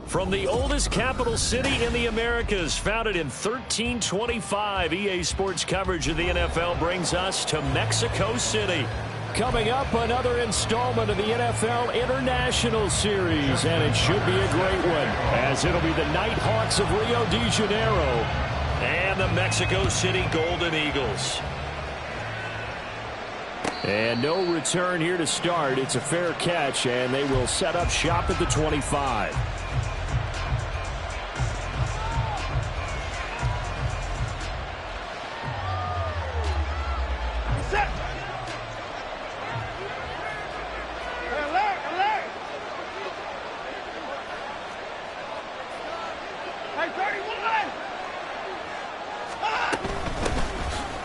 From the oldest capital city in the Americas, founded in 1325, EA Sports coverage of the NFL brings us to Mexico City. Coming up, another installment of the NFL International Series, and it should be a great one, as it'll be the Nighthawks of Rio de Janeiro and the Mexico City Golden Eagles. And no return here to start. It's a fair catch, and they will set up shop at the 25.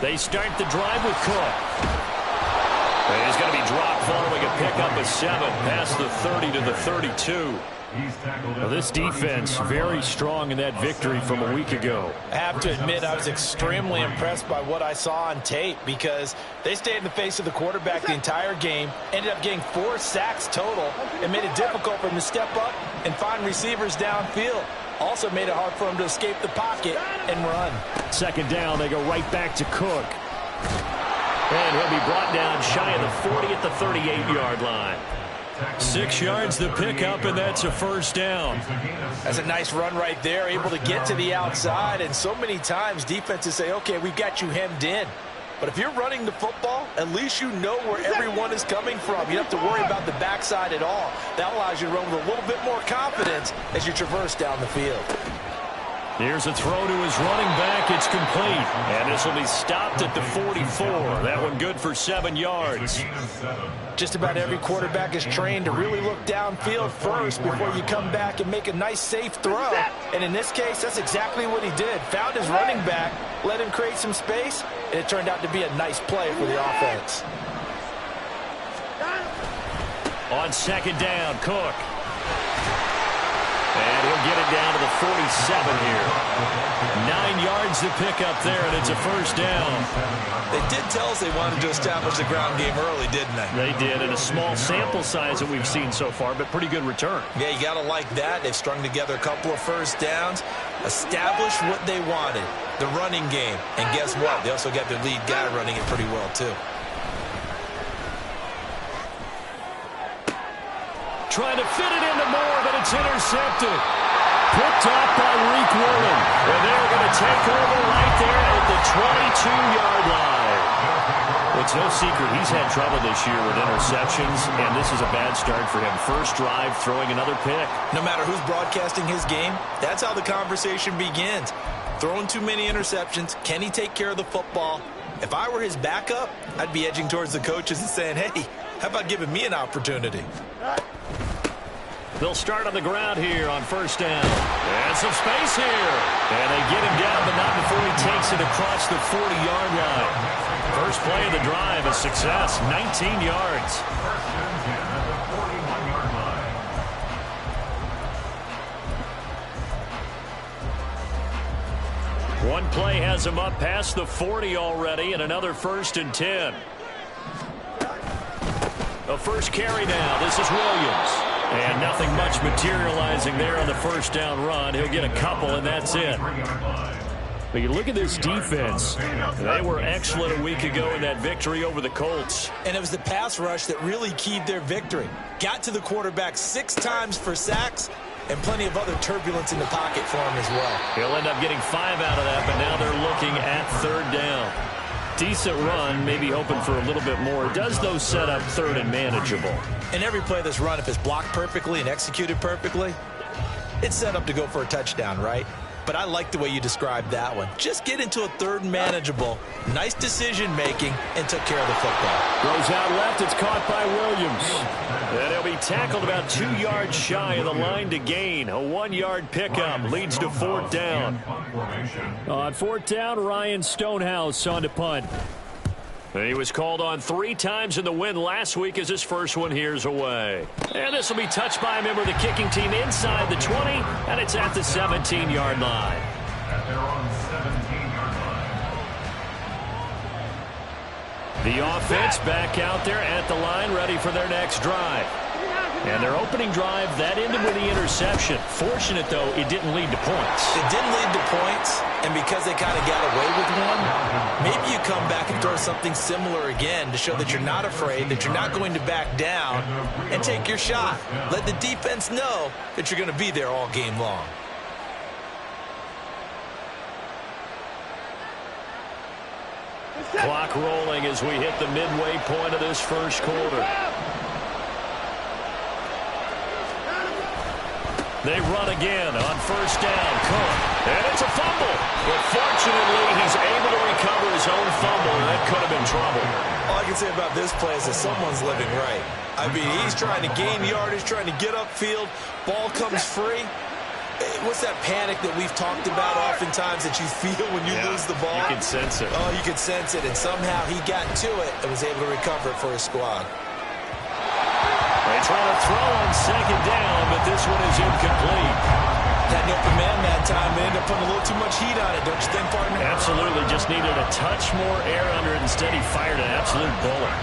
They start the drive with Cook. And he's going to be dropped following a pickup of 7 past the 30 to the 32. Well, this defense very strong in that victory from a week ago. I have to admit I was extremely impressed by what I saw on tape because they stayed in the face of the quarterback the entire game, ended up getting 4 sacks total, and made it difficult for him to step up and find receivers downfield. Also made it hard for him to escape the pocket and run. Second down, they go right back to Cook. And he'll be brought down shy of the 40 at the 38-yard line. 6 yards the pickup, and that's a first down. That's a nice run right there, able to get to the outside. And so many times defenses say, okay, we've got you hemmed in. But if you're running the football, at least you know where everyone is coming from. You don't have to worry about the backside at all. That allows you to run with a little bit more confidence as you traverse down the field. Here's a throw to his running back. It's complete. And this will be stopped at the 44. That one good for 7 yards. Just about every quarterback is trained to really look downfield first before you come back and make a nice, safe throw. And in this case, that's exactly what he did. Found his running back, let him create some space, and it turned out to be a nice play for the offense. On second down, Cook. And he'll get it down to the 47 here. 9 yards to pick up there, and it's a first down. They did tell us they wanted to establish the ground game early, didn't they? They did, in a small sample size that we've seen so far, but pretty good return. Yeah, you got to like that. They've strung together a couple of first downs, established what they wanted, the running game. And guess what? They also got their lead guy running it pretty well, too. Trying to fit it into Moore, but it's intercepted. Picked off by Reek Woolen. And they're going to take over right there at the 22-yard line. It's no secret he's had trouble this year with interceptions, and this is a bad start for him. First drive, throwing another pick. No matter who's broadcasting his game, that's how the conversation begins. Throwing too many interceptions, can he take care of the football? If I were his backup, I'd be edging towards the coaches and saying, hey, how about giving me an opportunity? They'll start on the ground here on first down. And some space here. And they get him down, but not before he takes it across the 40-yard line. First play of the drive, a success, 19 yards. One play has him up past the 40 already, and another 1st and 10. The first carry now. This is Williams. And nothing much materializing there on the first down run. He'll get a couple, and that's it. But you look at this defense. They were excellent a week ago in that victory over the Colts. And it was the pass rush that really keyed their victory. Got to the quarterback 6 times for sacks, and plenty of other turbulence in the pocket for him as well. He'll end up getting 5 out of that, but now they're looking at 3rd down. Decent run, maybe hoping for a little bit more. It does, though, set up 3rd and manageable. And every play that's run, if it's blocked perfectly and executed perfectly, it's set up to go for a touchdown, right? But I like the way you described that one. Just get into a 3rd and manageable, nice decision-making, and took care of the football. Goes out left. It's caught by Williams. And he'll be tackled about 2 yards shy of the line to gain. A 1-yard pickup leads to 4th down. On 4th down, Ryan Stonehouse on to punt. He was called on 3 times in the win last week as his first one here's away. And this will be touched by a member of the kicking team inside the 20, and it's at the 17-yard line. The offense back out there at the line, ready for their next drive. And their opening drive, that ended with the interception. Fortunate, though, it didn't lead to points. It didn't lead to points, and because they kind of got away with one, maybe you come back and throw something similar again to show that you're not afraid, that you're not going to back down, and take your shot. Let the defense know that you're going to be there all game long. Clock rolling as we hit the midway point of this first quarter. They run again on first down. Cook. And it's a fumble. But fortunately, he's able to recover his own fumble, and that could have been trouble. All I can say about this play is that someone's living right. I mean, he's trying to gain yardage, trying to get upfield. Ball comes free. What's that panic that we've talked about oftentimes that you feel when you lose the ball? You can sense it. Oh, you can sense it. And somehow he got to it and was able to recover it for his squad. They try to throw on second down, but this one is incomplete. Had an open man that time. They ended up putting a little too much heat on it, don't you think, partner? Absolutely. Just needed a touch more air under it. Instead, he fired an absolute bullet.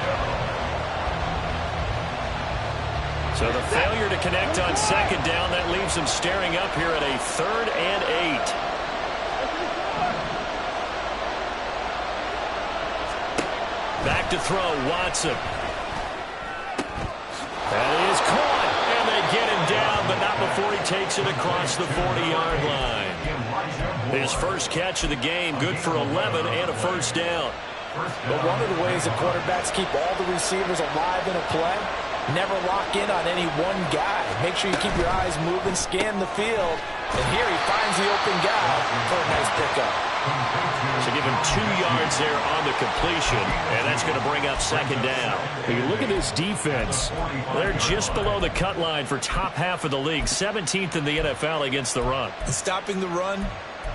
So the failure to connect on second down, that leaves him staring up here at a 3rd and 8. Back to throw, Watson. That is caught, and they get him down, but not before he takes it across the 40-yard line. His first catch of the game, good for 11 and a first down. But one of the ways that quarterbacks keep all the receivers alive in a play, never lock in on any one guy. Make sure you keep your eyes moving, scan the field, and here he finds the open guy for a nice pickup. So give him 2 yards there on the completion, and that's going to bring up second down. You look at this defense. They're just below the cut line for top half of the league, 17th in the NFL against the run. And stopping the run,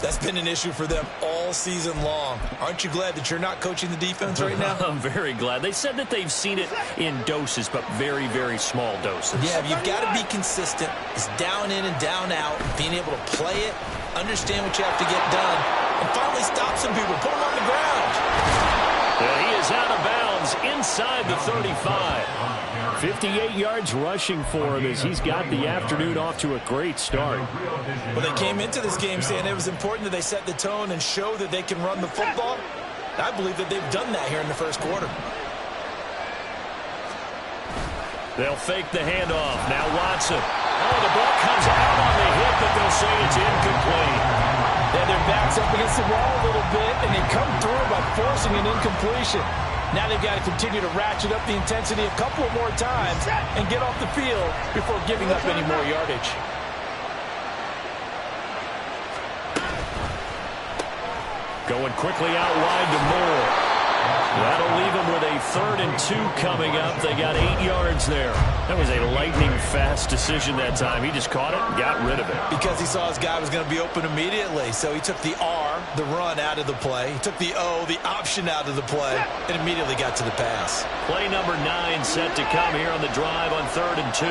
that's been an issue for them all season long. Aren't you glad that you're not coaching the defense right now? I'm very glad. They said that they've seen it in doses, but very, very small doses. Yeah, you've got to be consistent. It's down in and down out, being able to play it, understand what you have to get done, and finally stop some people, put them on the ground. And he is out of bounds inside the 35. 58 yards rushing for him as he's got the afternoon off to a great start. Well, they came into this game saying it was important that they set the tone and show that they can run the football. I believe that they've done that here in the first quarter. They'll fake the handoff. Now Watson. Oh, the ball comes out on the hip, but they'll say it's incomplete. Yeah, their back's up against the wall a little bit, and they come through by forcing an incompletion. Now they've got to continue to ratchet up the intensity a couple more times and get off the field before giving up any more yardage. Going quickly out wide to Moore. That'll leave them with a 3rd and 2 coming up. They got 8 yards there. That was a lightning-fast decision that time. He just caught it and got rid of it. Because he saw his guy was going to be open immediately. So he took the R, the run, out of the play. He took the O, the option, out of the play, and immediately got to the pass. Play number 9 set to come here on the drive on 3rd and 2.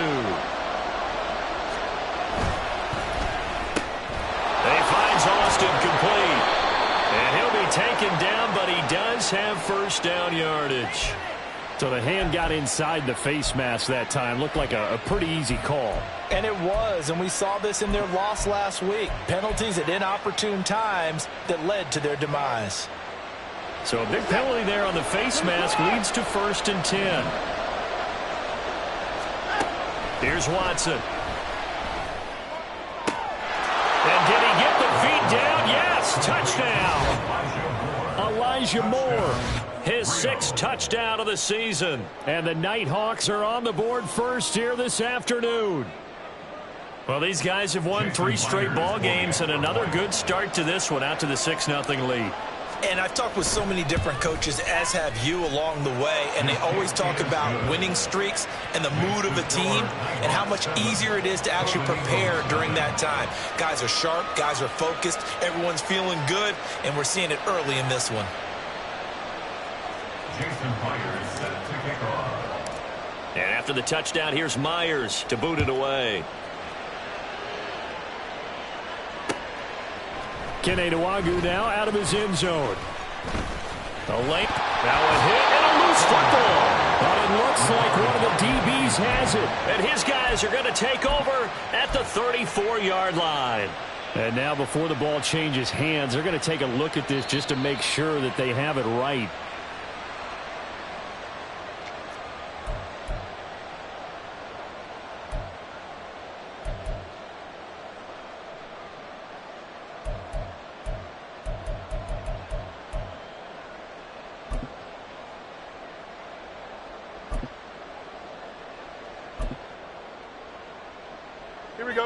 He finds Austin complete. And he'll be taken down, but he does have first down yardage. So the hand got inside the face mask that time. Looked like a pretty easy call. And it was, and we saw this in their loss last week. Penalties at inopportune times that led to their demise. So a big penalty there on the face mask leads to 1st and 10. Here's Watson. And did he get the feet down? Yes, touchdown. Elijah Moore, his 6th touchdown of the season. And the Nighthawks are on the board first here this afternoon. Well, these guys have won 3 straight ball games and another good start to this one out to the 6-0 lead. And I've talked with so many different coaches, as have you, along the way, and they always talk about winning streaks and the mood of a team and how much easier it is to actually prepare during that time. Guys are sharp, guys are focused, everyone's feeling good, and we're seeing it early in this one. And after the touchdown, here's Myers to boot it away. Kene Nwagu now out of his end zone. A length, now a hit, and a loose football. But looks like one of the DBs has it. And his guys are going to take over at the 34-yard line. And now before the ball changes hands, they're going to take a look at this just to make sure that they have it right.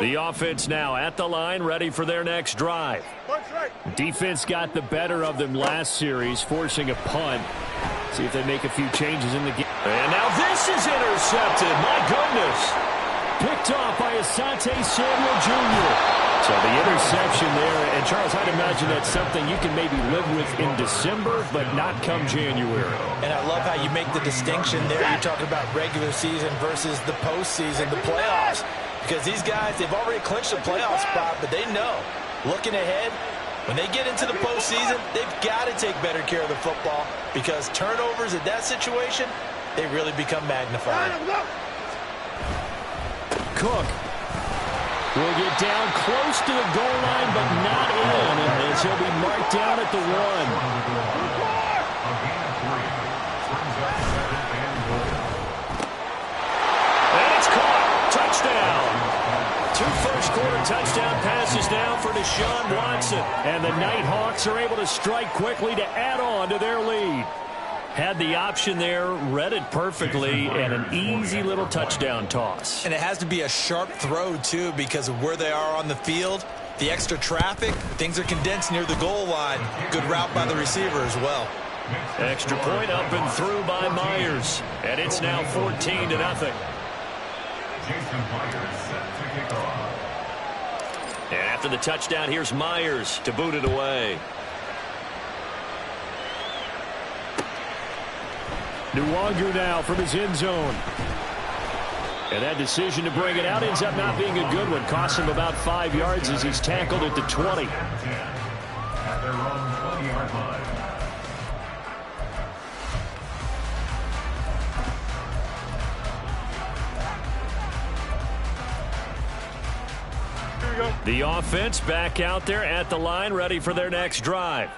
The offense now at the line, ready for their next drive. Defense got the better of them last series, forcing a punt. See if they make a few changes in the game. And now this is intercepted. My goodness. Picked off by Asante Samuel Jr. So the interception there. And, Charles, I'd imagine that's something you can maybe live with in December, but not come January. And I love how you make the distinction there. You're talking about regular season versus the postseason, the playoffs. Because these guys, they've already clinched a playoff spot, but they know, looking ahead, when they get into the postseason, they've got to take better care of the football because turnovers in that situation, they really become magnified. Cook will get down close to the goal line, but not in, as he'll be marked down at the 1. Touchdown. 2 first-quarter touchdown passes now for Deshaun Watson. And the Nighthawks are able to strike quickly to add on to their lead. Had the option there, read it perfectly, and an easy little touchdown toss. And it has to be a sharp throw, too, because of where they are on the field. The extra traffic, things are condensed near the goal line. Good route by the receiver as well. Extra point up and through by Myers. And it's now 14-0. And after the touchdown, here's Myers to boot it away. Nwangu now from his end zone. And that decision to bring it out ends up not being a good one. Costs him about 5 yards as he's tackled at the 20. At their own 20-yard line. The offense back out there at the line, ready for their next drive.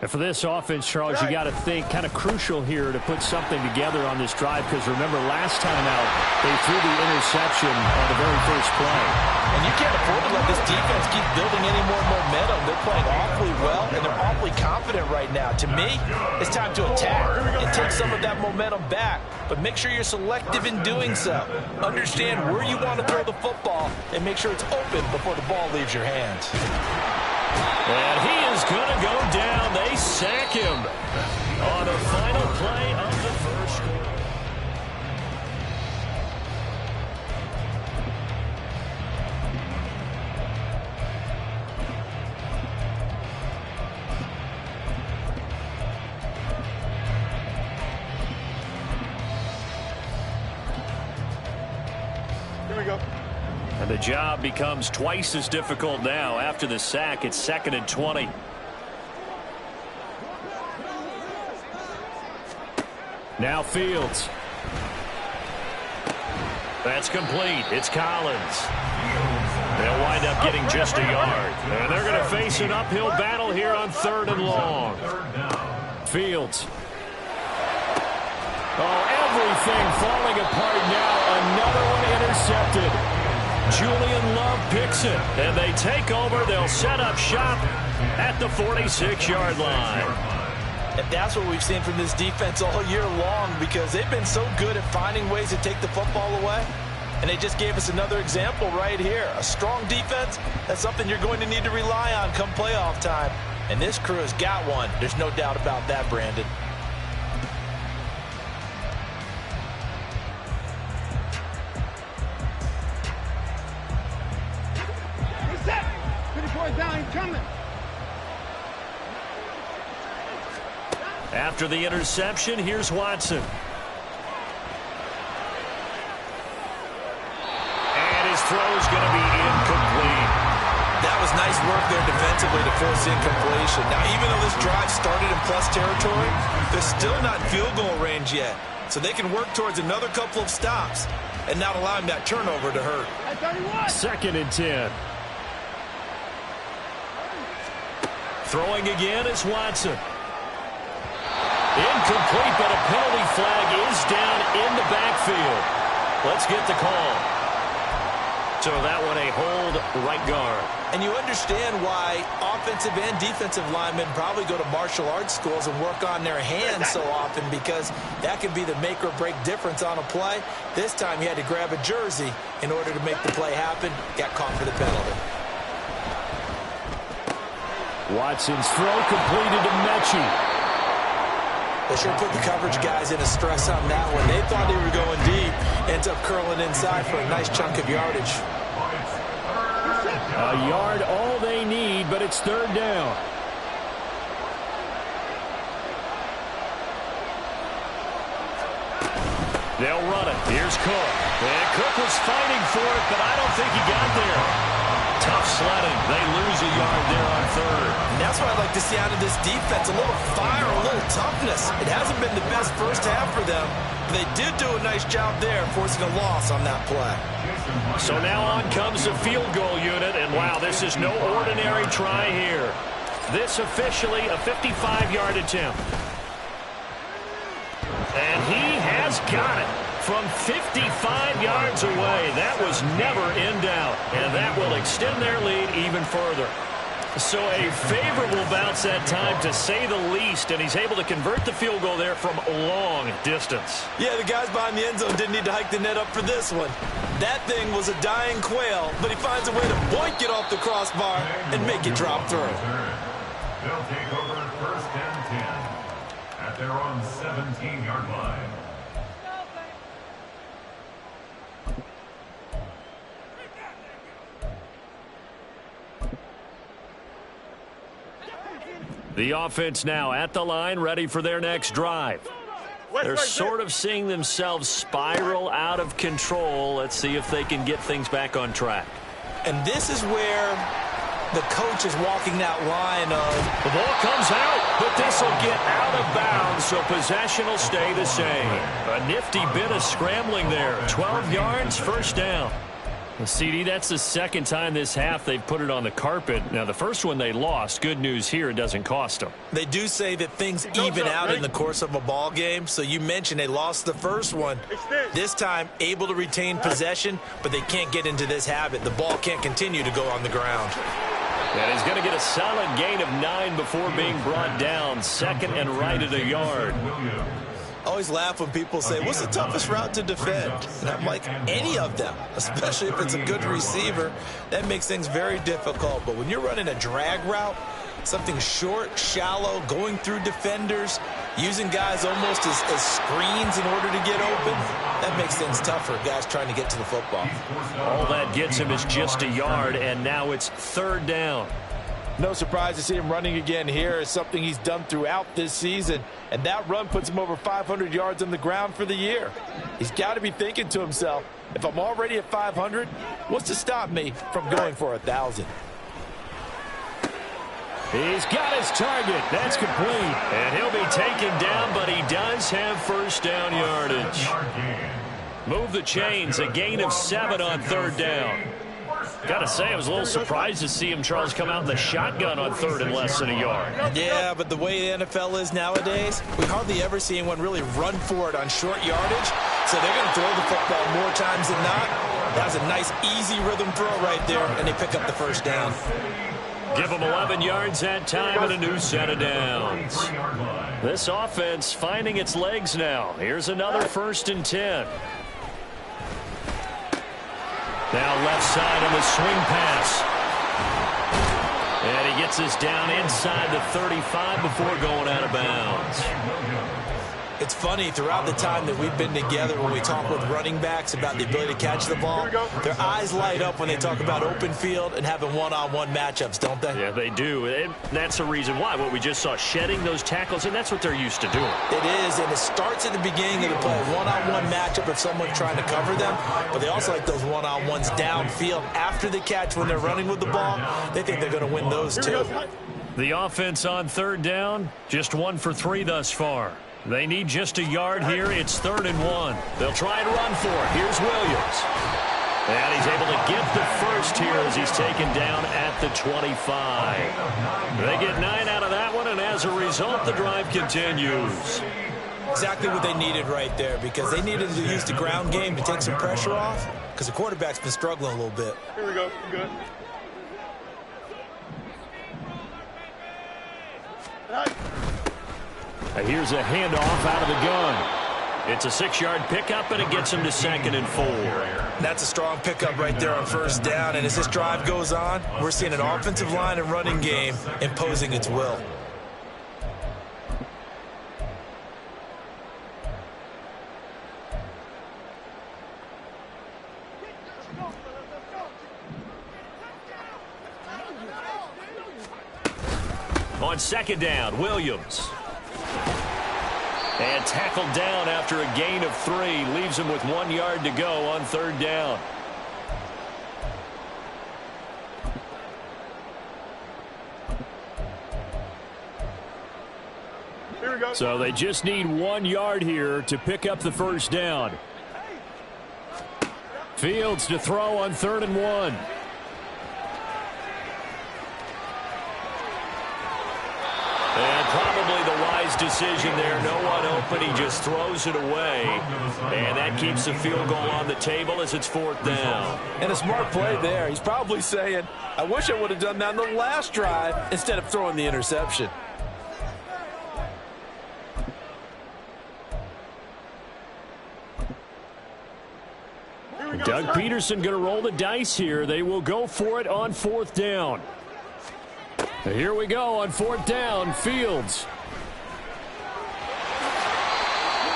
And for this offense, Charles, you got to think kind of crucial here to put something together on this drive because remember last time out they threw the interception on the very first play. And you can't afford to let this defense keep building any more momentum. They're playing awfully well and they're awfully confident right now. To me, it's time to attack and take some of that momentum back. But make sure you're selective in doing so. Understand where you want to throw the football and make sure it's open before the ball leaves your hands. And he is going to go down. They sack him on the final play of the first quarter. Here we go. And the job becomes twice as difficult now. After the sack, it's 2nd and 20. Now Fields. That's complete. It's Collins. They'll wind up getting just a yard. And they're going to face an uphill battle here on 3rd and long. Fields. Oh, everything falling apart now. Another one intercepted. Julian Love picks it, and they take over. They'll set up shop at the 46-yard line. And that's what we've seen from this defense all year long because they've been so good at finding ways to take the football away. And they just gave us another example right here. A strong defense, that's something you're going to need to rely on come playoff time. And this crew has got one. There's no doubt about that, Brandon. After the interception, here's Watson. And his throw's going to be incomplete. That was nice work there defensively to force incompletion. Now, even though this drive started in plus territory, they're still not in field goal range yet. so they can work towards another couple of stops and not allowing that turnover to hurt. 2nd and 10. Throwing again is Watson. Incomplete, but a penalty flag is down in the backfield. Let's get the call. So that one a hold right guard. And you understand why offensive and defensive linemen probably go to martial arts schools and work on their hands so often, because that can be the make or break difference on a play. This time he had to grab a jersey in order to make the play happen. Got caught for the penalty. Watson's throw completed to Mechie. They sure put the coverage guys in a stress on that one. They thought they were going deep. Ends up curling inside for a nice chunk of yardage. A yard all they need, but it's 3rd down. They'll run it. Here's Cook. And Cook was fighting for it, but I don't think he got there. Tough sledding. They lose a yard there on 3rd. And that's what I'd like to see out of this defense. A little fire, a little toughness. It hasn't been the best first half for them. But they did do a nice job there, forcing a loss on that play. So now on comes the field goal unit. And wow, this is no ordinary try here. This officially a 55-yard attempt. And he has got it. From 55 yards away, that was never in doubt, and that will extend their lead even further. So a favorable bounce that time, to say the least, and he's able to convert the field goal there from long distance. Yeah, the guys behind the end zone didn't need to hike the net up for this one. That thing was a dying quail, but he finds a way to boink it off the crossbar and make it drop through. They'll take over 1st and 10 at their own 17-yard line. The offense now at the line, ready for their next drive. They're sort of seeing themselves spiral out of control. Let's see if they can get things back on track. And this is where the coach is walking that line of... The ball comes out, but this will get out of bounds, so possession will stay the same. A nifty bit of scrambling there. 12 yards, 1st down. Well, CD, that's the 2nd time this half they've put it on the carpet. Now, the first one they lost. Good news here, it doesn't cost them. They do say that things even out in the course of a ball game. So you mentioned they lost the first one. This time, able to retain possession, but they can't get into this habit. The ball can't continue to go on the ground. And he's going to get a solid gain of 9 before being brought down. 2nd and right at a yard. I always laugh when people say, what's the toughest route to defend? And I'm like, any of them, especially if it's a good receiver. That makes things very difficult. But when you're running a drag route, something short, shallow, going through defenders, using guys almost as screens in order to get open, that makes things tougher, guys trying to get to the football. All that gets him is just a yard, and now it's 3rd down. No surprise to see him running again here. It's something he's done throughout this season. And that run puts him over 500 yards on the ground for the year. He's got to be thinking to himself, if I'm already at 500, what's to stop me from going for 1,000? He's got his target. That's complete. And he'll be taken down, but he does have 1st down yardage. Move the chains. A gain of 7 on 3rd down. Got to say, I was a little surprised to see him, Charles, come out in the shotgun on 3rd and less than a yard. Yeah, but the way the NFL is nowadays, we hardly ever see anyone really run for it on short yardage. So they're going to throw the football more times than not. That was a nice, easy rhythm throw right there, and they pick up the 1st down. Give them 11 yards that time and a new set of downs. This offense finding its legs now. Here's another 1st and 10. Now left side on the swing pass. And he gets us down inside the 35 before going out of bounds. It's funny, throughout the time that we've been together, when we talk with running backs about the ability to catch the ball, their eyes light up when they talk about open field and having one-on-one matchups, don't they? Yeah, they do. And that's the reason why. What we just saw, shedding those tackles, and that's what they're used to doing. It is, and it starts at the beginning of the play. One-on-one matchup if someone's trying to cover them, but they also like those one-on-ones downfield after the catch when they're running with the ball. They think they're going to win those too. The offense on 3rd down, just 1 for 3 thus far. They need just a yard here. It's 3rd and 1. They'll try and run for it. Here's Williams. And he's able to get the first here as he's taken down at the 25. They get 9 out of that one, and as a result, the drive continues. Exactly what they needed right there, because they needed to use the ground game to take some pressure off, because the quarterback's been struggling a little bit. Here we go. Good. Here's a handoff out of the gun. It's a 6-yard pickup, and it gets him to 2nd and 4. That's a strong pickup right there on 1st down, and as this drive goes on, we're seeing an offensive line and running game imposing its will. On 2nd down, Williams. And tackled down after a gain of 3. Leaves him with 1 yard to go on 3rd down. Here we go. So they just need 1 yard here to pick up the 1st down. Fields to throw on 3rd and 1. And probably the wise decision there. No one open. He just throws it away. And that keeps the field goal on the table as it's 4th down. And a smart play there. He's probably saying, I wish I would have done that on the last drive instead of throwing the interception. Doug Peterson going to roll the dice here. They will go for it on 4th down. Here we go on 4th down. Fields.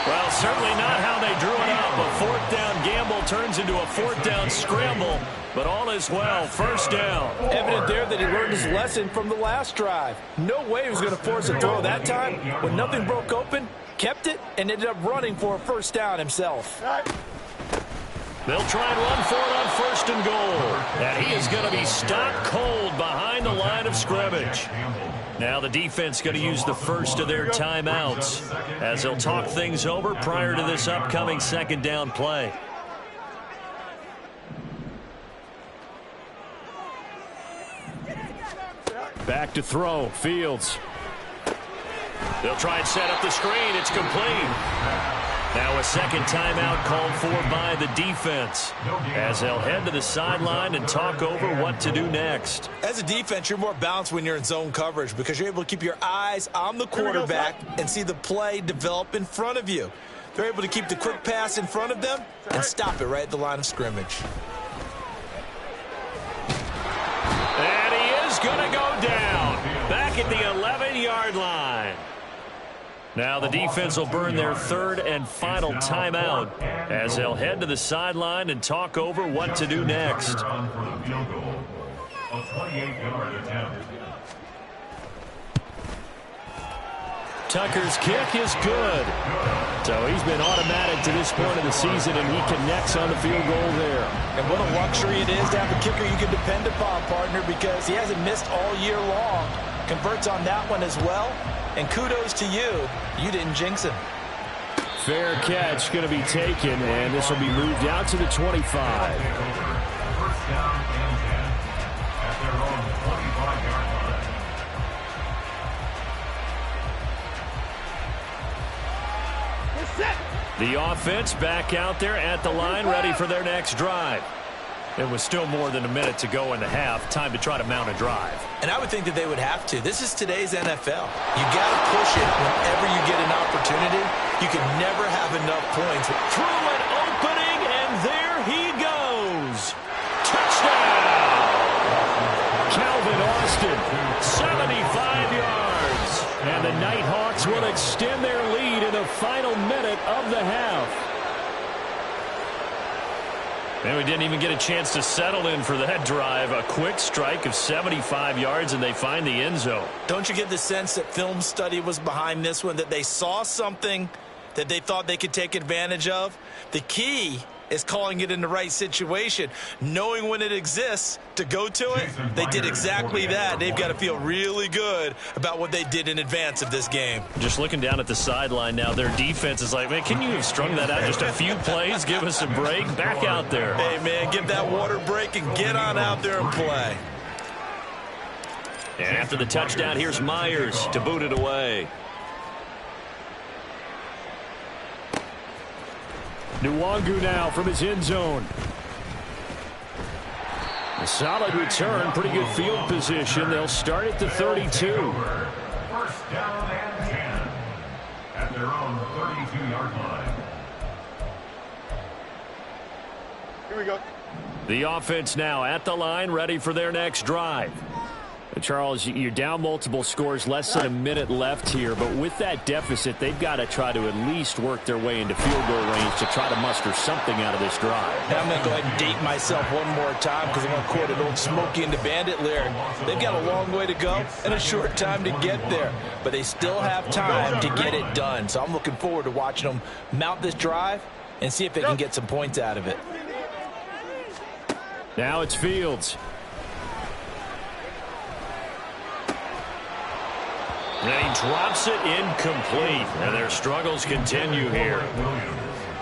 Well, certainly not how they drew it up. A 4th down gamble turns into a 4th down scramble. But all is well. 1st down. Evident there that he learned his lesson from the last drive. No way he was going to force a throw that time. When nothing broke open, kept it, and ended up running for a 1st down himself. They'll try and run for it on 1st and goal. And he is going to be stopped cold behind the line of scrimmage. Now the defense going to use the first of their timeouts as they'll talk things over prior to this upcoming 2nd down play. Back to throw. Fields. They'll try and set up the screen. It's complete. Now a 2nd timeout called for by the defense as they'll head to the sideline and talk over what to do next. As a defense, you're more balanced when you're in zone coverage because you're able to keep your eyes on the quarterback and see the play develop in front of you. They're able to keep the quick pass in front of them and stop it right at the line of scrimmage. And he is going to go down back at the 11-yard line. Now the defense will burn their 3rd and final timeout as they'll head to the sideline and talk over what to do next. Tucker's kick is good. So he's been automatic to this point of the season, and he connects on the field goal there. And what a luxury it is to have a kicker you can depend upon, partner, because he hasn't missed all year long. Converts on that one as well. And kudos to you. You didn't jinx him. Fair catch going to be taken, and this will be moved out to the 25. 1st down and 10 at their own 25-yard line. The offense back out there at the line, ready for their next drive. It was still more than a minute to go in the half. Time to try to mount a drive. And I would think that they would have to. This is today's NFL. You got to push it whenever you get an opportunity. You can never have enough points. Through an opening, and there he goes. Touchdown! Calvin Austin, 75 yards. And the Nighthawks will extend their lead in the final minute of the half. And we didn't even get a chance to settle in for that drive. A quick strike of 75 yards, and they find the end zone. Don't you get the sense that film study was behind this one, that they saw something that they thought they could take advantage of? The key is calling it in the right situation. Knowing when it exists to go to it, they did exactly that. They've got to feel really good about what they did in advance of this game. Just looking down at the sideline now, their defense is like, man, can you have strung that out just a few plays? Give us a break. Back out there. Hey, man, give that water break and get on out there and play. And after the touchdown, here's Myers to boot it away. Nwangu now from his end zone. A solid return, pretty good field position. They'll start at the 32. First down and 10 at their own 32-yard line. Here we go. The offense now at the line, ready for their next drive. Charles, you're down multiple scores, less than a minute left here, but with that deficit, they've got to try to at least work their way into field goal range to try to muster something out of this drive. Now I'm going to go ahead and date myself one more time because I'm going to quote an old Smokey and the Bandit lyric. They've got a long way to go and a short time to get there, but they still have time to get it done. So I'm looking forward to watching them mount this drive and see if they can get some points out of it. Now it's Fields. And he drops it incomplete. And their struggles continue here.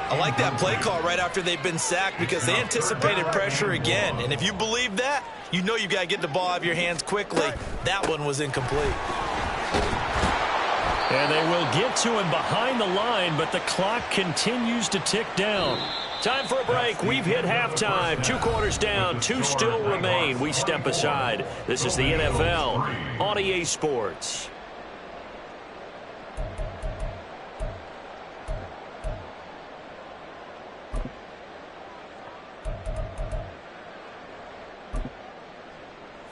I like that play call right after they've been sacked because they anticipated pressure again. And if you believe that, you know you've got to get the ball out of your hands quickly. That one was incomplete. And they will get to him behind the line, but the clock continues to tick down. Time for a break. We've hit halftime. 2 quarters down. 2 still remain. We step aside. This is the NFL on EA Sports.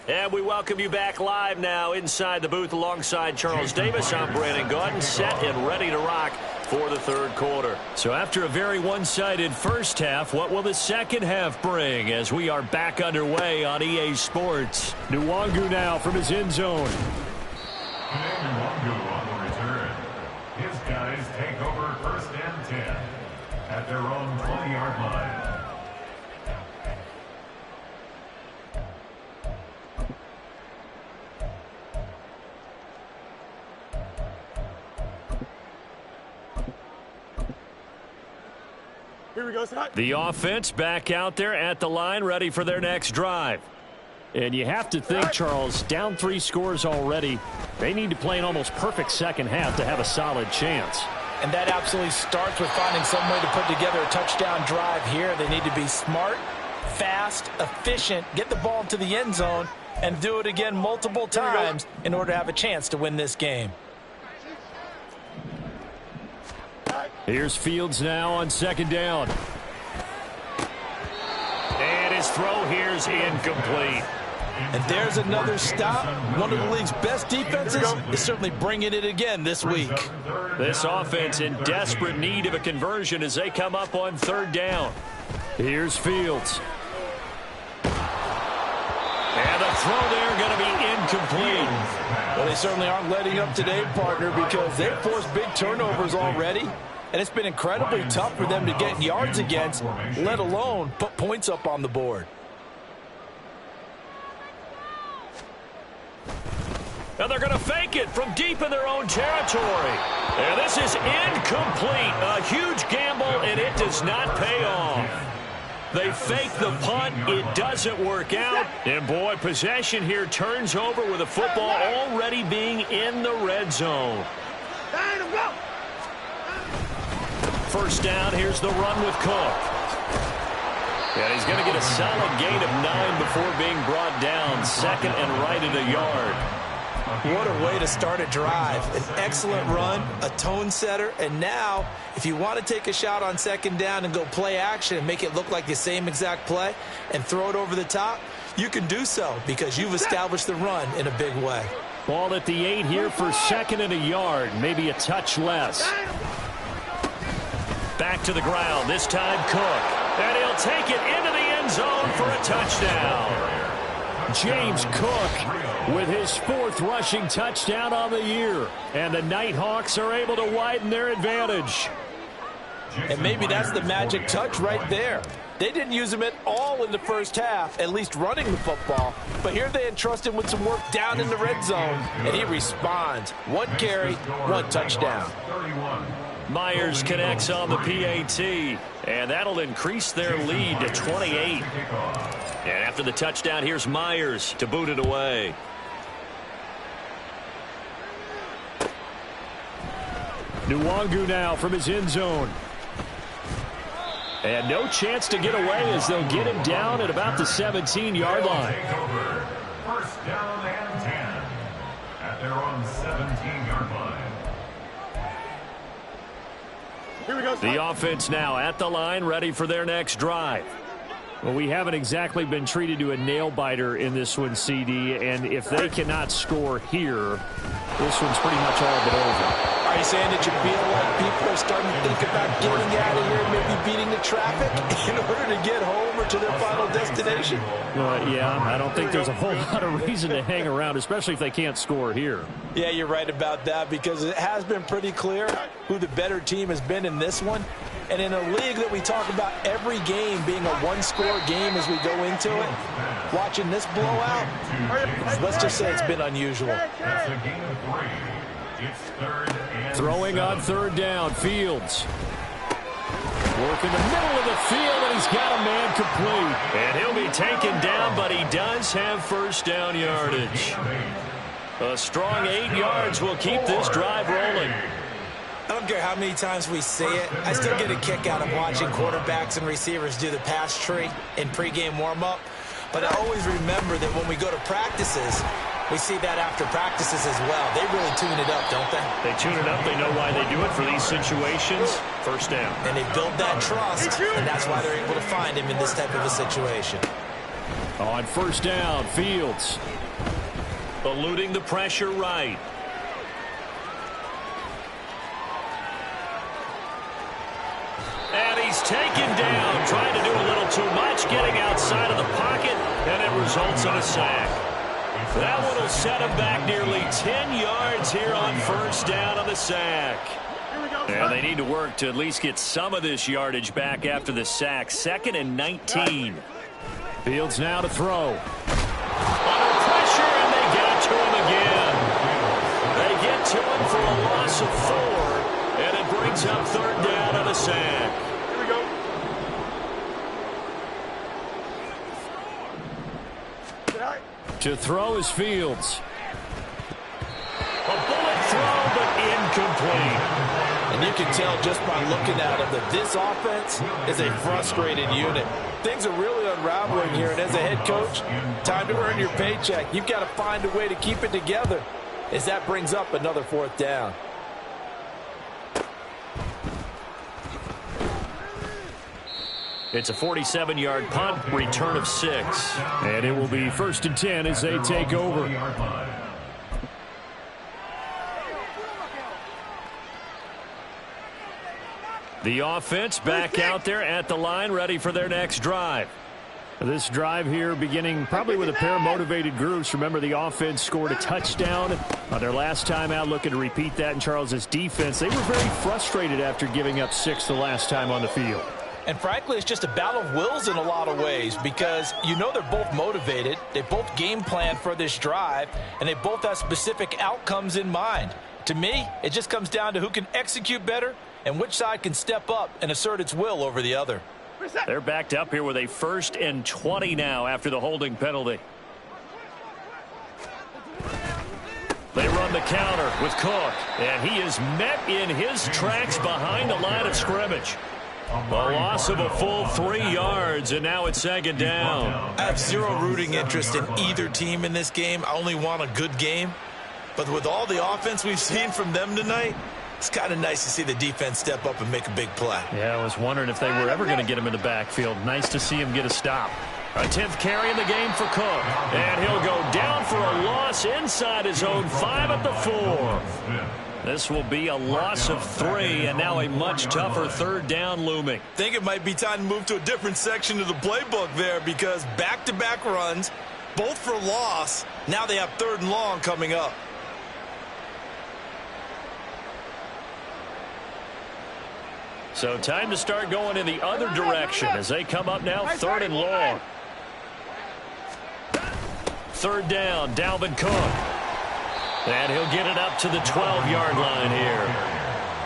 And we welcome you back live now inside the booth alongside Charles Davis. I'm Brandon Gaudin, set and ready to rock for the third quarter. So after a very one-sided first half, what will the second half bring as we are back underway on EA Sports? Nwangu now from his end zone. Nwangu on the return. His guys take over first and 10 at their own 20-yard line. Here we go, Scott. The offense back out there at the line, ready for their next drive. And you have to think, Charles, down 3 scores already. They need to play an almost perfect second half to have a solid chance. And that absolutely starts with finding some way to put together a touchdown drive here. They need to be smart, fast, efficient, get the ball into the end zone, and do it again multiple times in order to have a chance to win this game. Here's Fields now on second down. And his throw here's incomplete. And there's another stop. One of the league's best defenses is certainly bringing it again this week. This offense in desperate need of a conversion as they come up on third down. Here's Fields. And the throw there going to be incomplete. Well, they certainly aren't letting up today, partner, because they've forced big turnovers already. And it's been incredibly tough for them to get yards against, let alone put points up on the board. And they're going to fake it from deep in their own territory. And this is incomplete. A huge gamble, and it does not pay off. They fake the punt. It doesn't work out. And, boy, possession here turns over with the football already being in the red zone. First down, here's the run with Cook. And he's going to get a solid gain of 9 before being brought down. Second and right at a yard. What a way to start a drive. An excellent run, a tone setter, and now if you want to take a shot on second down and go play action and make it look like the same exact play and throw it over the top, you can do so because you've established the run in a big way. Ball at the 8 here for second and a yard, maybe a touch less. Back to the ground, this time Cook. And he'll take it into the end zone for a touchdown. James Cook with his 4th rushing touchdown on the year. And the Nighthawks are able to widen their advantage. And maybe that's the magic touch right there. They didn't use him at all in the first half, at least running the football. But here they entrust him with some work down in the red zone, and he responds. 1 carry, 1 touchdown. Myers connects on the PAT, and that'll increase their lead to 28. And after the touchdown, here's Myers to boot it away. Nwangu now from his end zone. And no chance to get away as they'll get him down at about the 17-yard line. First down and 10 at their own 17-yard line. Here we go. The offense now at the line, ready for their next drive. Well, we haven't exactly been treated to a nail-biter in this one, CD, and if they cannot score here, this one's pretty much all but over. Are you saying that you feel like people are starting to think about getting out of here, maybe beating the traffic in order to get home or to their final destination? Yeah, I don't think there's a whole lot of reason to hang around, especially if they can't score here. Yeah, you're right about that because it has been pretty clear who the better team has been in this one. And in a league that we talk about every game being a one-score game as we go into it, watching this blowout, let's just say it's been unusual. That's a gain of 3. It's third and Throwing on third down, Fields. Work in the middle of the field, and he's got a man complete. And he'll be taken down, but he does have first down yardage. A strong 8 yards will keep this drive rolling. I don't care how many times we see it. I still get a kick out of watching quarterbacks and receivers do the pass tree in pregame warm-up. But I always remember that when we go to practices, we see that after practices as well. They really tune it up, don't they? They tune it up. They know why they do it for these situations. First down. And they build that trust, and that's why they're able to find him in this type of a situation. On first down, Fields. Eluding the pressure right. And he's taken down, trying to do a little too much, getting outside of the pocket, and it results in a sack. That one will set him back nearly 10 yards here on first down on the sack. And they need to work to at least get some of this yardage back after the sack. 2nd and 19. Fields now to throw. Under pressure, and they get to him again. They get to him for a loss of 4, and it brings up third down on a sack. Here we go. To throw is Fields. A bullet throw, but incomplete. And you can tell just by looking at him that this offense is a frustrated unit. Things are really unraveling here, and as a head coach, time to earn your paycheck. You've got to find a way to keep it together as that brings up another fourth down. It's a 47-yard punt, return of 6. And it will be 1st and 10 as they take over. The offense back out there at the line, ready for their next drive. This drive here beginning probably with a pair of motivated groups. Remember, the offense scored a touchdown on their last time out, looking to repeat that in Charles's defense. They were very frustrated after giving up 6 the last time on the field. And frankly, it's just a battle of wills in a lot of ways because you know they're both motivated. They both game plan for this drive, and they both have specific outcomes in mind. To me, it just comes down to who can execute better and which side can step up and assert its will over the other. They're backed up here with a 1st and 20 now after the holding penalty. They run the counter with Cook, and he is met in his tracks behind the line of scrimmage. A loss of a full 3 yards, and now it's 2nd down. I have zero rooting interest in either team in this game. I only want a good game. But with all the offense we've seen from them tonight, it's kind of nice to see the defense step up and make a big play. Yeah, I was wondering if they were ever going to get him in the backfield. Nice to see him get a stop. A 10th carry in the game for Cook. And he'll go down for a loss inside his own 5 at the 4. This will be a loss of 3, and now a much tougher 3rd down looming. Think it might be time to move to a different section of the playbook there because back-to-back runs, both for loss. Now they have 3rd and long coming up. So time to start going in the other direction as they come up now, 3rd and long. 3rd down, Dalvin Cook. And he'll get it up to the 12-yard line here.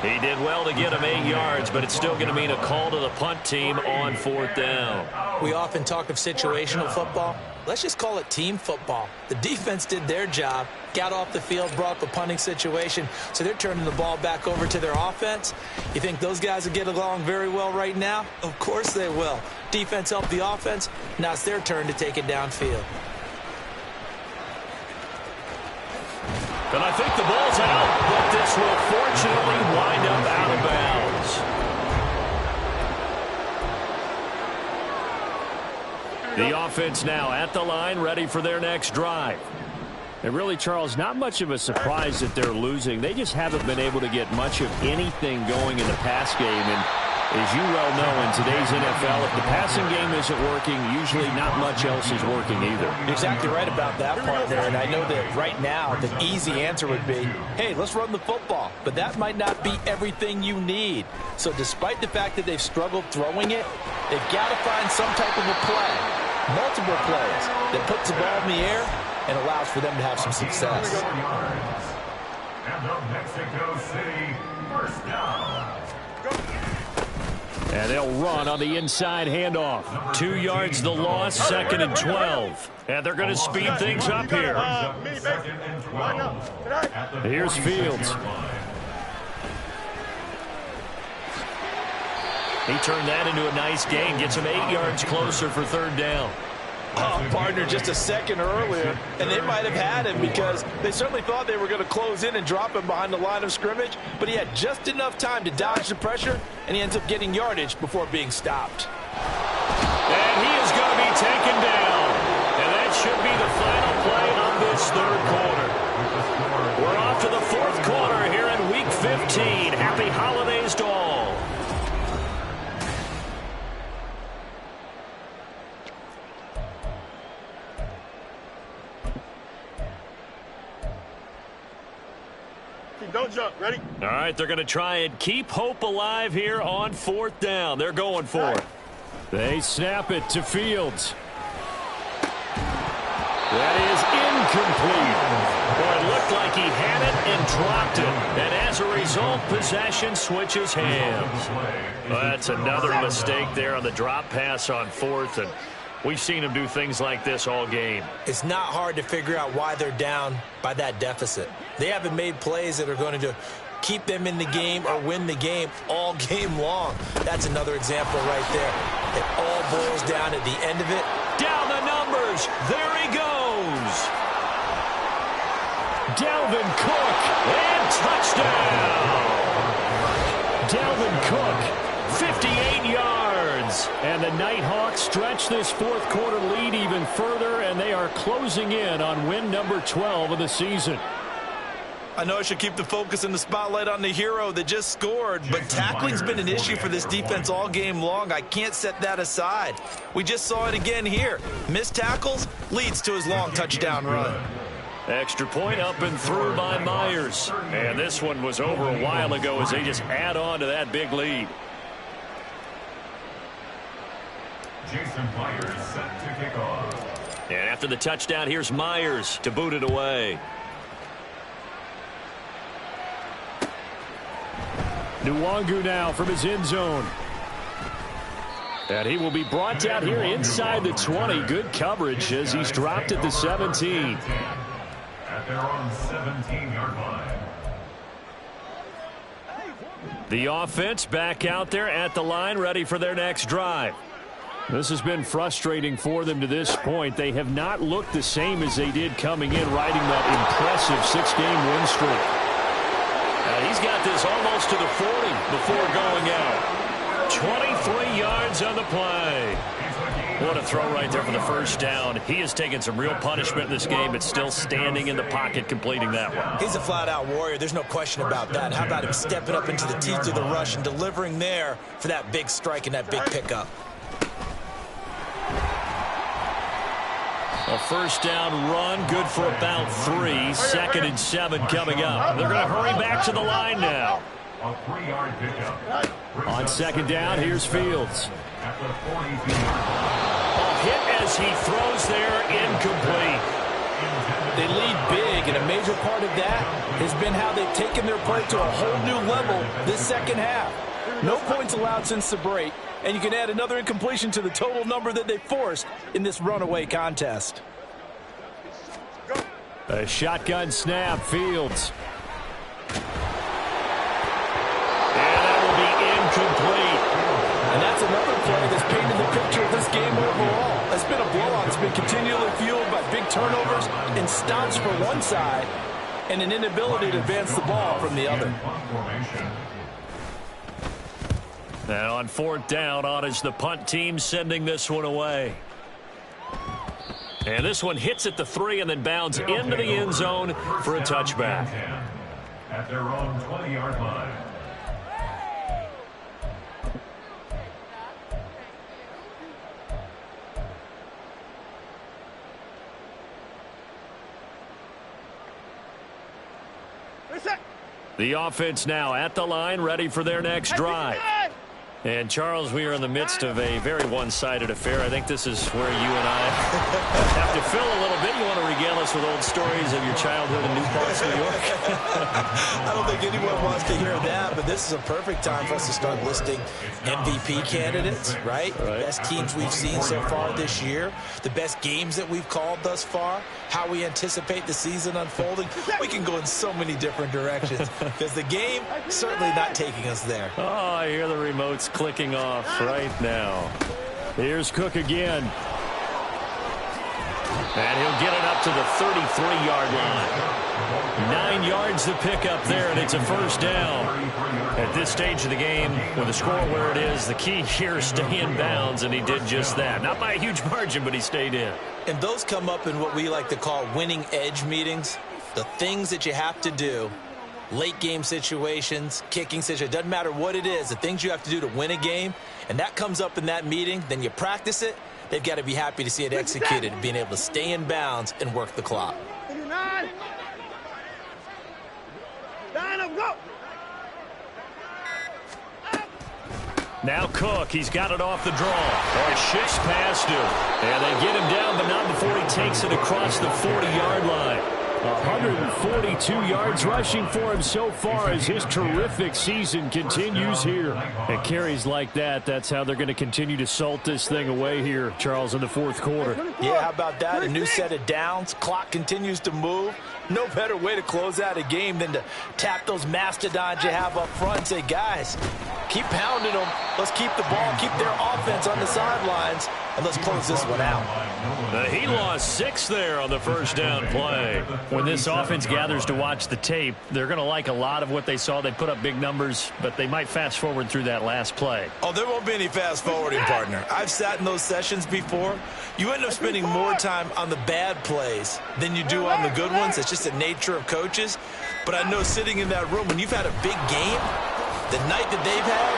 He did well to get him 8 yards, but it's still going to mean a call to the punt team on 4th down. We often talk of situational football. Let's just call it team football. The defense did their job, got off the field, brought up a punting situation, so they're turning the ball back over to their offense. You think those guys will get along very well right now? Of course they will. Defense helped the offense. Now it's their turn to take it downfield. And I think the ball's out, but this will fortunately wind up out of bounds. The offense now at the line, ready for their next drive. And really, Charles, not much of a surprise that they're losing. They just haven't been able to get much of anything going in the pass game. And as you well know, in today's NFL, if the passing game isn't working, usually not much else is working either. You're exactly right about that, partner. And I know that right now the easy answer would be, hey, let's run the football. But that might not be everything you need. So despite the fact that they've struggled throwing it, they've got to find some type of a play, multiple plays, that puts the ball in the air and allows for them to have some success. And the Mexico City 1st down. And they'll run on the inside handoff. 2 yards the loss, 2nd and 12. And they're going to speed things up here. 2nd and 12. Here's Fields. He turned that into a nice gain. Gets him 8 yards closer for 3rd down. Oh, partner, just a second earlier, and they might have had him because they certainly thought they were going to close in and drop him behind the line of scrimmage, but he had just enough time to dodge the pressure, and he ends up getting yardage before being stopped. And he is going to be taken down. And that should be the final play of this 3rd quarter. We're off to the 4th quarter here in Week 15. Happy holidays to all. Don't jump. Ready? All right, they're going to try and keep hope alive here on 4th down. They're going for it. They snap it to Fields. That is incomplete. Boy, it looked like he had it and dropped it. And as a result, possession switches hands. Well, that's another mistake there on the drop pass on 4th. And we've seen him do things like this all game. It's not hard to figure out why they're down by that deficit. They haven't made plays that are going to keep them in the game or win the game all game long. That's another example right there. It all boils down at the end of it. Down the numbers. There he goes. Dalvin Cook. And touchdown. Dalvin Cook, 58 yards. And the Nighthawks stretch this 4th quarter lead even further, and they are closing in on win number 12 of the season. I know I should keep the focus and the spotlight on the hero that just scored, but tackling's been an issue for this defense all game long. I can't set that aside. We just saw it again here. Missed tackles leads to his long touchdown run. Extra point up and through by Myers. And this one was over a while ago as they just add on to that big lead. Jason Myers set to kick off. And after the touchdown, here's Myers to boot it away. Nwangu now from his end zone. And he will be brought down here inside the 20. Good coverage as he's dropped at the 17. At their own 17-yard line. The offense back out there at the line, ready for their next drive. This has been frustrating for them to this point. They have not looked the same as they did coming in, riding that impressive 6-game win streak. He's got this almost to the 40 before going out. 23 yards on the play. What a throw right there for the 1st down. He has taken some real punishment in this game, but still standing in the pocket completing that one. He's a flat-out warrior. There's no question about that. How about him stepping up into the teeth of the rush and delivering there for that big strike and that big pickup? A 1st down run, good for about 3. 2nd and 7 coming up. They're going to hurry back to the line now. A 3-yard pickup. On second down, here's Fields. At the 42-yard A hit as he throws there, incomplete. They lead big, and a major part of that has been how they've taken their play to a whole new level this second half. No points allowed since the break, and you can add another incompletion to the total number that they forced in this runaway contest. A shotgun snap, Fields. And that will be incomplete. And that's another play that's painted the picture of this game overall. It's been a blowout. It's been continually fueled by big turnovers and stops for one side and an inability to advance the ball from the other. And on fourth down, on is the punt team sending this one away. And this one hits at the 3 and then bounds into the end zone for a touchback. At their own 20-yard line. The offense now at the line, ready for their next drive. And, Charles, we are in the midst of a very one-sided affair. I think this is where you and I have to fill a little bit. You want to regale us with old stories of your childhood in New Paltz, New York? I don't think anyone wants to hear that, but this is a perfect time for us to start listing MVP candidates, right? Best teams we've seen so far this year, the best games that we've called thus far, how we anticipate the season unfolding. We can go in so many different directions because the game certainly not taking us there. Oh, I hear the remotes clicking off right now. Here's Cook again. And he'll get it up to the 33-yard line. 9 yards to pick up there, and it's a first down. At this stage of the game, with the score where it is, the key here is stay in bounds, and he did just that. Not by a huge margin, but he stayed in. And those come up in what we like to call winning edge meetings. The things that you have to do. Late game situations, kicking situations, doesn't matter what it is, the things you have to do to win a game, and that comes up in that meeting, then you practice it, they've got to be happy to see it executed, being able to stay in bounds and work the clock. Now Cook, he's got it off the draw. Or shifts past him. And they get him down, but not before he takes it across the 40-yard line. 142 yards rushing for him so far as his terrific season continues here. And carries like that, that's how they're going to continue to salt this thing away here, Charles, in the fourth quarter. Yeah, how about that? A new set of downs. Clock continues to move. No better way to close out a game than to tap those mastodons you have up front and say, guys, keep pounding them. Let's keep the ball, keep their offense on the sidelines, and let's close this one out. He lost 6 there on the first down play. When this offense gathers to watch the tape, they're going to like a lot of what they saw. They put up big numbers, but they might fast forward through that last play. Oh, there won't be any fast forwarding, partner. I've sat in those sessions before. You end up spending more time on the bad plays than you do on the good ones. It's just the nature of coaches. But I know sitting in that room, when you've had a big game, the night that they've had,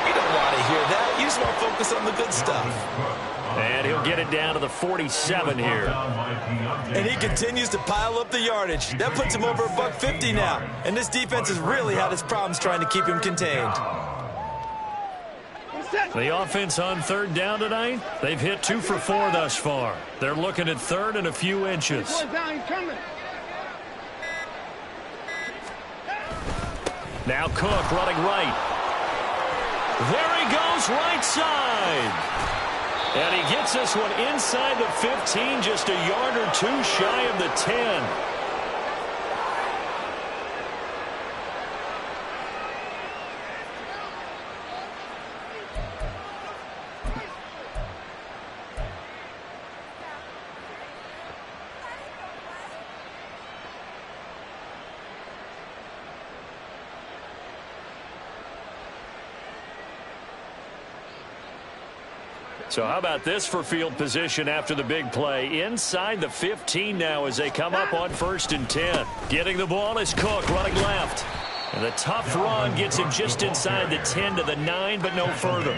you don't want to hear that. You just want to focus on the good stuff. And he'll get it down to the 47 here. And he continues to pile up the yardage. That puts him over $150 now. And this defense has really had its problems trying to keep him contained. The offense on third down tonight, they've hit 2 for 4 thus far. They're looking at third and a few inches. Now Cook running right. There he goes, right side. And he gets this one inside the 15, just a yard or 2 shy of the 10. So how about this for field position after the big play? Inside the 15 now as they come up on 1st and 10. Getting the ball is Cook running left. And the tough run gets him just inside the 10 to the 9, but no further.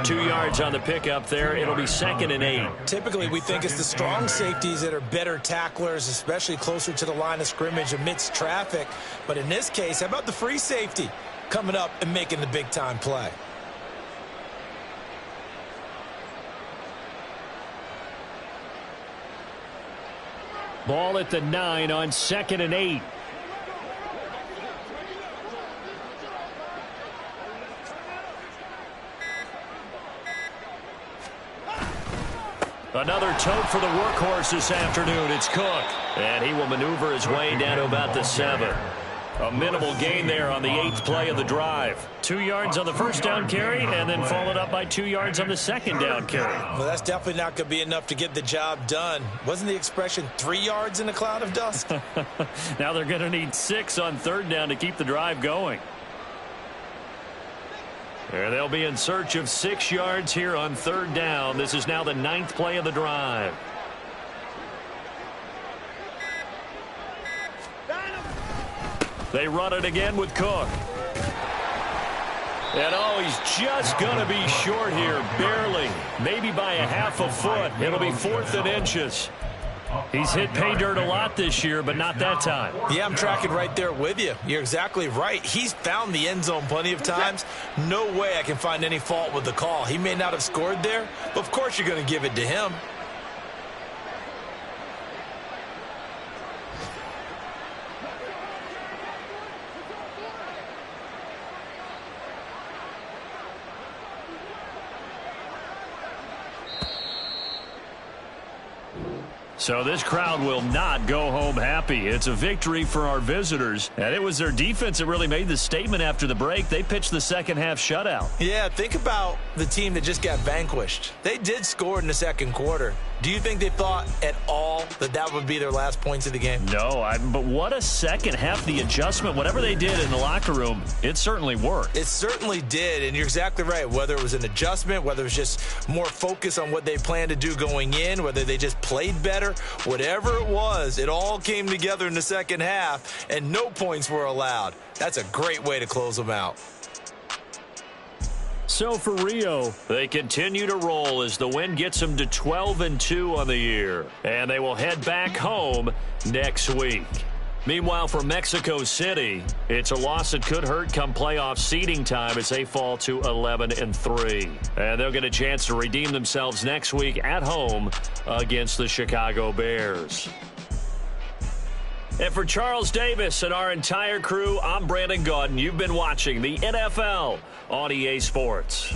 2 yards on the pickup there. It'll be 2nd and 8. Typically, we think it's the strong safeties that are better tacklers, especially closer to the line of scrimmage amidst traffic. But in this case, how about the free safety? coming up and making the big-time play. Ball at the 9 on 2nd and 8. Another tote for the workhorse this afternoon. It's Cook. And he will maneuver his way down to about the 7. A minimal gain there on the 8th play of the drive. 2 yards on the first down carry and then followed up by 2 yards on the second down carry. Well, that's definitely not going to be enough to get the job done. Wasn't the expression 3 yards in a cloud of dust? Now they're going to need 6 on 3rd down to keep the drive going. And they'll be in search of 6 yards here on 3rd down. This is now the 9th play of the drive. They run it again with Cook. And oh, he's just going to be short here, barely. Maybe by a half a foot. It'll be 4th and inches. He's hit pay dirt a lot this year, but not that time. Yeah, I'm tracking right there with you. You're exactly right. He's found the end zone plenty of times. No way I can find any fault with the call. He may not have scored there, but of course you're going to give it to him. So this crowd will not go home happy. It's a victory for our visitors. And it was their defense that really made the statement after the break. They pitched the second half shutout. Yeah, think about the team that just got vanquished. They did score in the second quarter. Do you think they thought at all that that would be their last points of the game? No, but what a second half. The adjustment, whatever they did in the locker room, it certainly worked. It certainly did, and you're exactly right. Whether it was an adjustment, whether it was just more focus on what they planned to do going in, whether they just played better, whatever it was, it all came together in the second half, and no points were allowed. That's a great way to close them out. So for Rio, they continue to roll as the win gets them to 12-2 on the year. And they will head back home next week. Meanwhile, for Mexico City, it's a loss that could hurt come playoff seeding time as they fall to 11-3. And they'll get a chance to redeem themselves next week at home against the Chicago Bears. And for Charles Davis and our entire crew, I'm Brandon Gaudin. You've been watching the NFL on EA Sports.